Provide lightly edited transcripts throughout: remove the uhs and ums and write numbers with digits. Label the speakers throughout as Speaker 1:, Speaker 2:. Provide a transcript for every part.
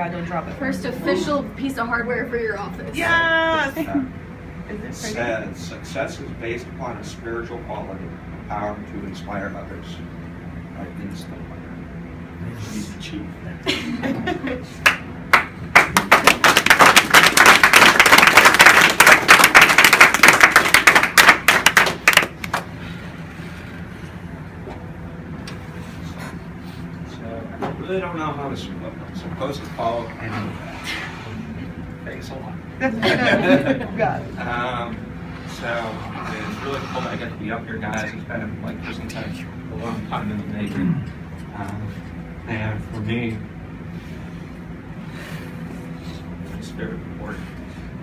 Speaker 1: God, don't drop it.
Speaker 2: First official piece of hardware for your office.
Speaker 1: Yes!
Speaker 3: It says success is based upon a spiritual quality, power to inspire others. By Instant Winner. He's the chief. I really don't know how I'm supposed to call any of that. Thanks a lot.
Speaker 1: Got it.
Speaker 3: So it's really cool that I get to be up here, guys. It's been like this entire a long time in the making. And for me, it's very important.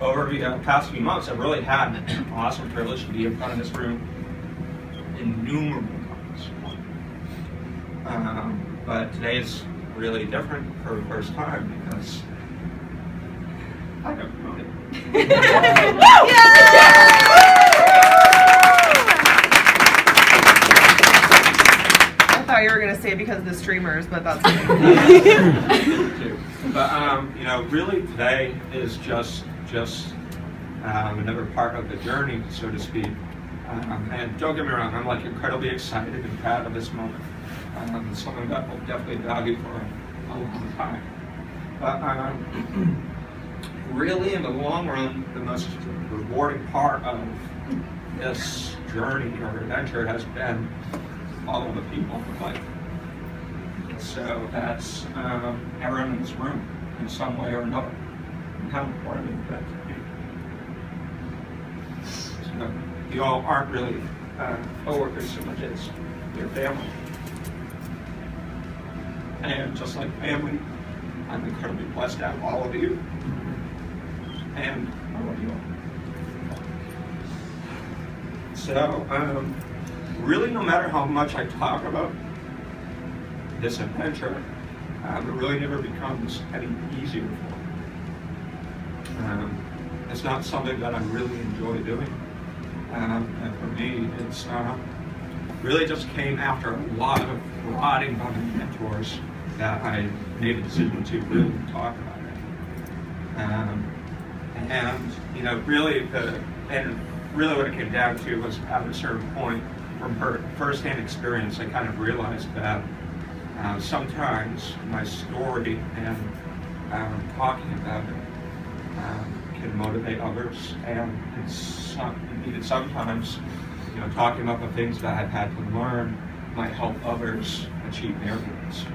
Speaker 3: Over the past few months, I've really had an awesome privilege to be in front of this room innumerable times. But today is really different for the first time because I got promoted.
Speaker 1: I thought you were going to say because of the streamers, but that's okay.
Speaker 3: But you know, really today is just another part of the journey, so to speak. And don't get me wrong, I'm like incredibly excited and proud of this moment. It's something that will definitely value for a long time. But really, in the long run, the most rewarding part of this journey or adventure has been all of the people in life. So that's everyone in this room in some way or another. And how important is that to you? So you all aren't really co-workers so much as your family. And just like family, I'm incredibly blessed to have all of you. And I love you all. So, really, no matter how much I talk about this adventure, it really never becomes any easier for me. It's not something that I really enjoy doing. And for me, it's really just came after a lot of prodding by my mentors that I made a decision to really talk about it. And you know, really, what it came down to was at a certain point from first-hand experience, I kind of realized that sometimes my story and talking about it can motivate others, and even sometimes, you know, talking about the things that I've had to learn might help others achieve their goals.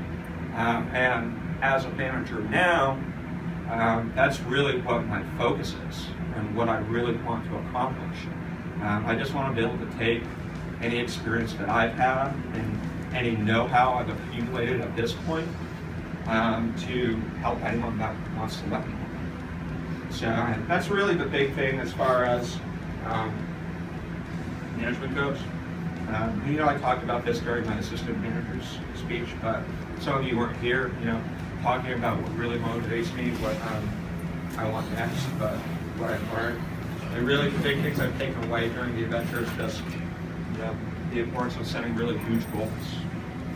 Speaker 3: And as a manager now, that's really what my focus is and what I really want to accomplish. I just want to be able to take any experience that I've had and any know-how I've accumulated at this point to help anyone that wants to let me know. So that's really the big thing as far as management goes. You know, I talked about this during my assistant manager's speech, but some of you weren't here, you know, talking about what really motivates me, what I want next, but what I've learned. And really the big things I've taken away during the adventure is just, you know, the importance of setting really huge goals,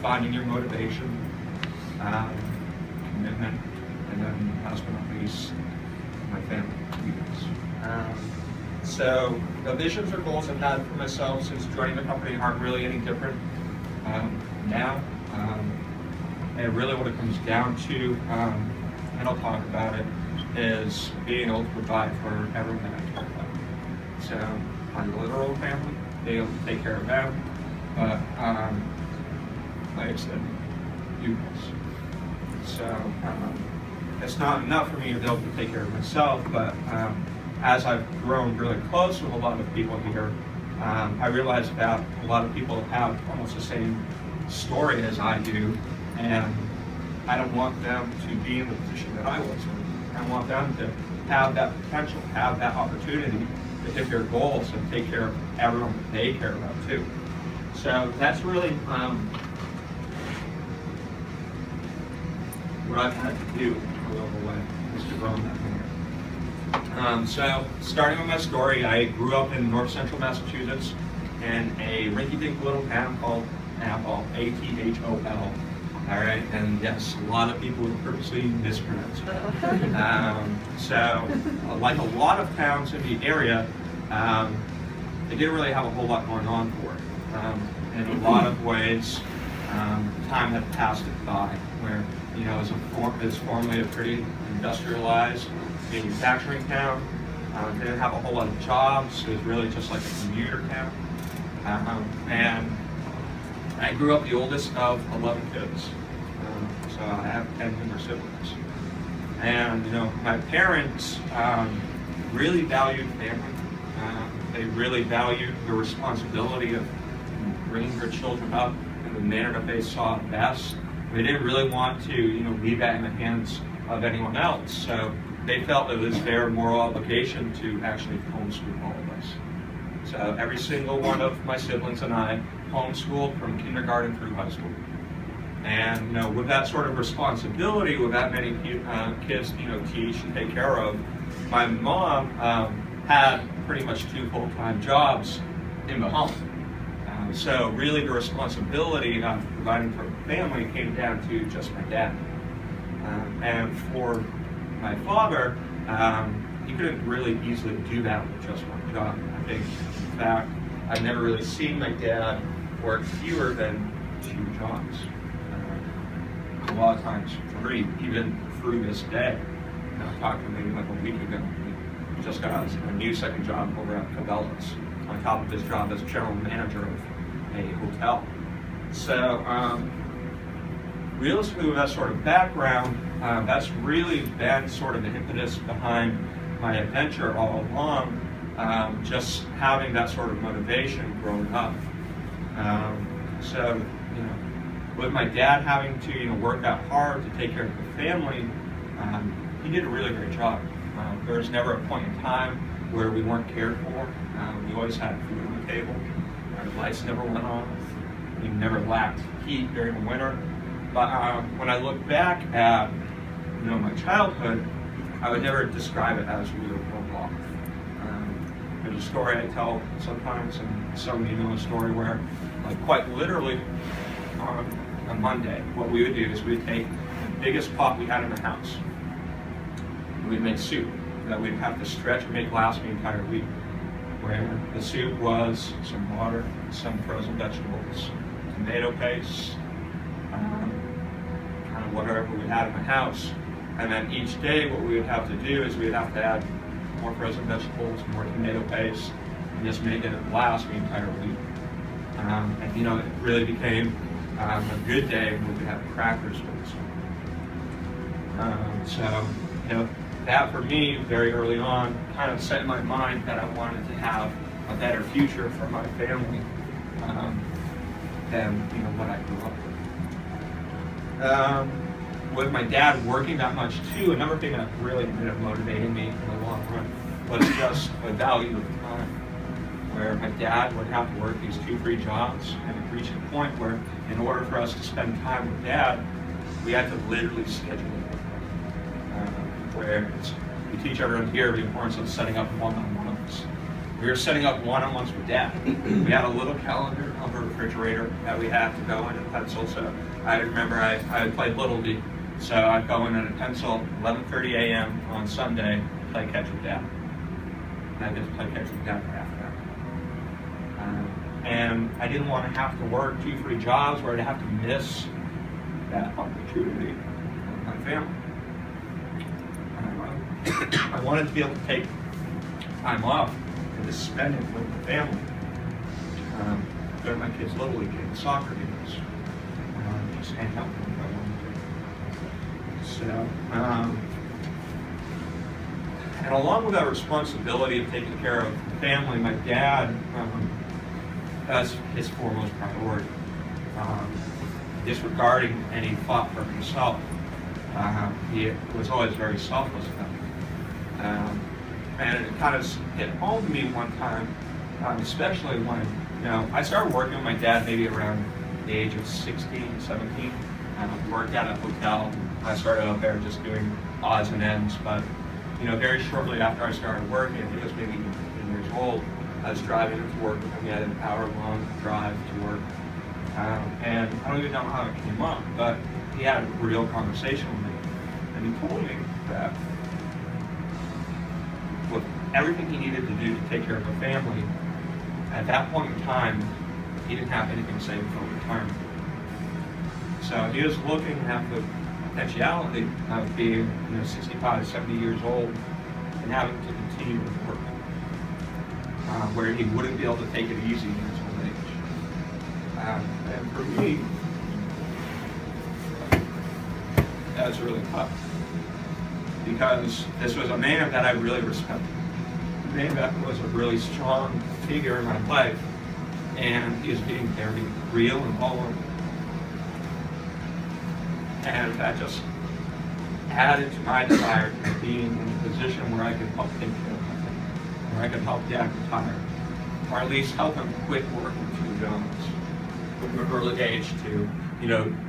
Speaker 3: finding your motivation, commitment, and then last but not least, my family, you guys. So the visions or goals I've had for myself since joining the company aren't really any different now. And really what it comes down to, and I'll talk about it, is being able to provide for everyone that I care about. So my literal family, being able to take care of them, but like I said, you guys. So it's not enough for me to be able to take care of myself, but as I've grown really close with a lot of people here, I realized that a lot of people have almost the same story as I do, and I don't want them to be in the position that I was in. I want them to have that potential, have that opportunity to hit their goals and take care of everyone that they care about too. So that's really what I've had to do along the way, is to grow that more. So starting with my story, I grew up in north central Massachusetts in a rinky-dink little town called Athol, A-T-H-O-L. All right, and yes, a lot of people would purposely mispronounce it. So, like a lot of towns in the area, they didn't really have a whole lot going on for it. In a lot of ways, time had passed it by, where it was formerly a pretty industrialized manufacturing town. Didn't have a whole lot of jobs. It was really just like a commuter town. And I grew up the oldest of 11 kids. So I have 10 younger siblings. And my parents really valued family. They really valued the responsibility of bringing their children up in the manner that they saw best. They didn't really want to, leave that in the hands of anyone else. So they felt it was their moral obligation to actually homeschool all of us. So every single one of my siblings and I homeschooled from kindergarten through high school. And with that sort of responsibility, with that many kids, teach and take care of, my mom had pretty much 2 full-time jobs in the home. So really the responsibility of providing for the family came down to just my dad. And for my father, he couldn't really easily do that with just one job. I think, in fact, I've never really seen my dad work fewer than 2 jobs. A lot of times 3, even through this day. I talked to him like a week ago. He just got a new second job over at Cabela's, on top of his job as general manager of a hotel. So, realistically, with that sort of background, that's really been sort of the impetus behind my adventure all along, just having that sort of motivation growing up. So, with my dad having to work that hard to take care of the family, he did a really great job. There was never a point in time where we weren't cared for. We always had food on the table. Our lights never went off. We never lacked heat during the winter. But when I look back at my childhood, I would never describe it as we were well off. There's a story I tell sometimes, and some of you know a story where, like, quite literally, on a Monday, what we would do is we'd take the biggest pot we had in the house, and we'd make soup that we'd have to stretch and make last the entire week, where the soup was some water, some frozen vegetables, tomato paste, kind of whatever we had in the house. And then each day what we would have to do is we'd have to add more frozen vegetables, more tomato paste, and just make it last the entire week. And it really became a good day when we had crackers with us. So that for me, very early on, kind of set in my mind that I wanted to have a better future for my family than what I grew up with. With my dad working that much too, another thing that really ended up motivating me in the long run was just the value of time. Where my dad would have to work these 2-3 jobs, and it reached a point where, in order for us to spend time with Dad, we had to literally schedule it. Where we teach everyone here the importance of setting up one-on-ones. We were setting up one-on-ones with Dad. We had a little calendar on the refrigerator that we had to go in and pencil. So I remember I played Little League, so I'd go in and pencil 11:30 a.m. on Sunday, play catch with Dad. And I just play catch with Dad for half an hour. And I didn't want to have to work 2-3 jobs where I'd have to miss that opportunity with my family. I wanted to be able to take time off and just spend it with the family. Go to my kids' Little League games, soccer games, just hang out with them if I wanted to. So, and along with that responsibility of taking care of the family, my dad, that's his foremost priority. Disregarding any thought for himself. He was always very selfless about it. And it kind of hit home to me one time, especially when, I started working with my dad maybe around the age of 16, 17. I worked at a hotel. I started out there just doing odds and ends, but very shortly after I started working, I think I was maybe 15 years old, I was driving to work with him. We had an hour-long drive to work. And I don't even know how it came up, but he had a real conversation with me, and he told me that with everything he needed to do to take care of the family, at that point in time, he didn't have anything saved for retirement. So he was looking at the potentiality of being 65, 70 years old and having to continue to work, where he wouldn't be able to take it easy in his old age. And for me, that was really tough, because this was a man that I really respected. A man that was a really strong figure in my life, and he was being very real and vulnerable. And that just added to my desire to being in a position where I could help take care of my family, where I could help Dad retire, or at least help him quit working too young from an early age to,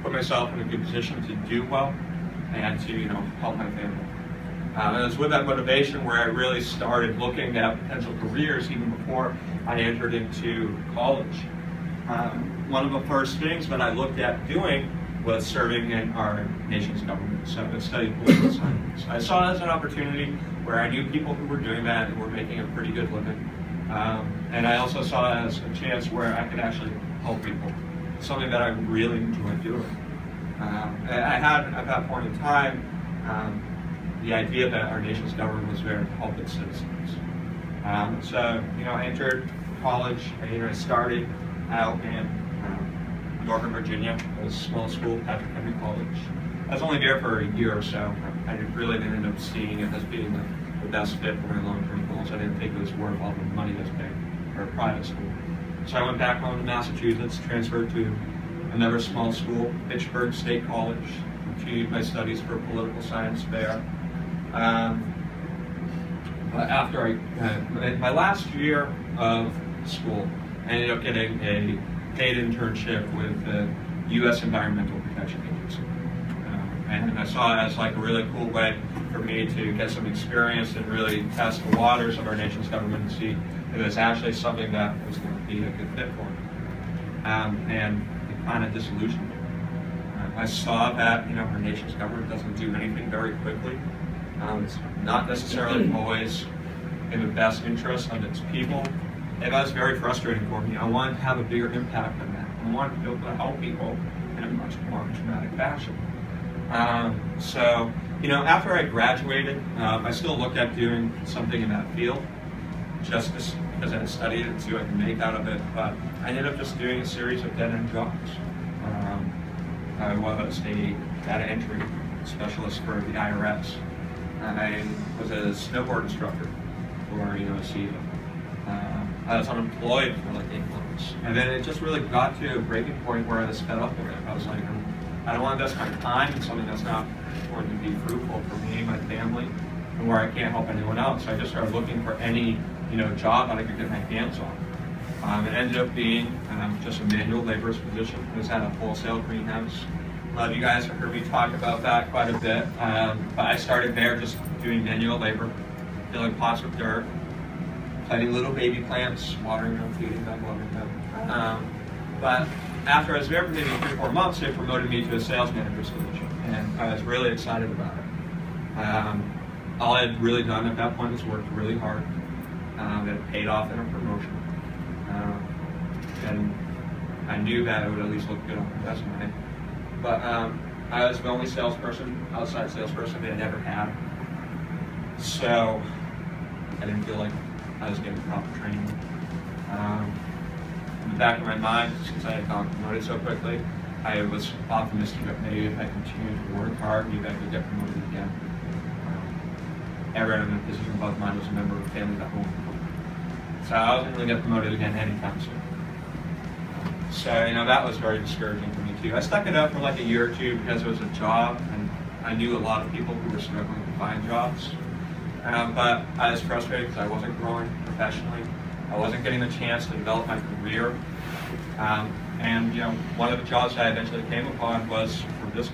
Speaker 3: put myself in a good position to do well and to, help my family. And it was with that motivation where I really started looking at potential careers even before I entered into college. One of the first things that I looked at doing was serving in our nation's government. So I studied political science. I saw it as an opportunity where I knew people who were doing that and were making a pretty good living. And I also saw it as a chance where I could actually help people, something that I really enjoyed doing. I had, at that point in time, the idea that our nation's government was there to help its citizens. So, I entered college, I started out in Northern Virginia. It was a small school, Patrick Henry College. I was only there for a year or so. I really didn't end up seeing it as being the best fit for my long-term goals. I didn't think it was worth all the money that's paid for a private school. So I went back home to Massachusetts, transferred to another small school, Fitchburg State College, continued my studies for political science there. After my last year of school, I ended up getting a paid internship with the U.S. Environmental Protection Agency. And I saw it as like a really cool way for me to get some experience and really test the waters of our nation's government and see if it was actually something that was going to be a good fit for me. And it kind of disillusioned me. I saw that our nation's government doesn't do anything very quickly. It's not necessarily always in the best interest of its people. And that was very frustrating for me. I wanted to have a bigger impact than that. I wanted to be able to help people in a much more dramatic fashion. So, after I graduated, I still looked at doing something in that field, just because I had studied it and see what I could make out of it. But I ended up just doing a series of dead-end jobs. I was a data entry specialist for the IRS. I was a snowboard instructor for a CEO. I was unemployed for like 8 months. And then it just really got to a breaking point where I was fed up with it. I was like, I don't want to invest my time in something that's not going to be fruitful for me, my family, and where I can't help anyone else. So I just started looking for any, job that I could get my hands on. It ended up being just a manual laborer's position. It was at a wholesale greenhouse. A lot of you guys have heard me talk about that quite a bit. But I started there just doing manual labor, filling pots with dirt, planting little baby plants, watering them, feeding them, watering them. But after I was there for maybe 3 or 4 months, they promoted me to a sales manager's position, and I was really excited about it. All I had really done at that point was worked really hard. It paid off in a promotion, and I knew that it would at least look good on my resume. But I was the only outside salesperson they had ever had, so I didn't feel like I was getting proper training. In the back of my mind, since I had gotten promoted so quickly, I was optimistic that maybe if I continued to work hard, maybe I could get promoted again. Everyone in a position above mine was a member of the family back home. So I wasn't going to get promoted again anytime soon. So, that was very discouraging for me too. I stuck it out for like a year or two because it was a job, and I knew a lot of people who were struggling to find jobs. But I was frustrated because I wasn't growing professionally. I wasn't getting the chance to develop my career. And one of the jobs I eventually came upon was for this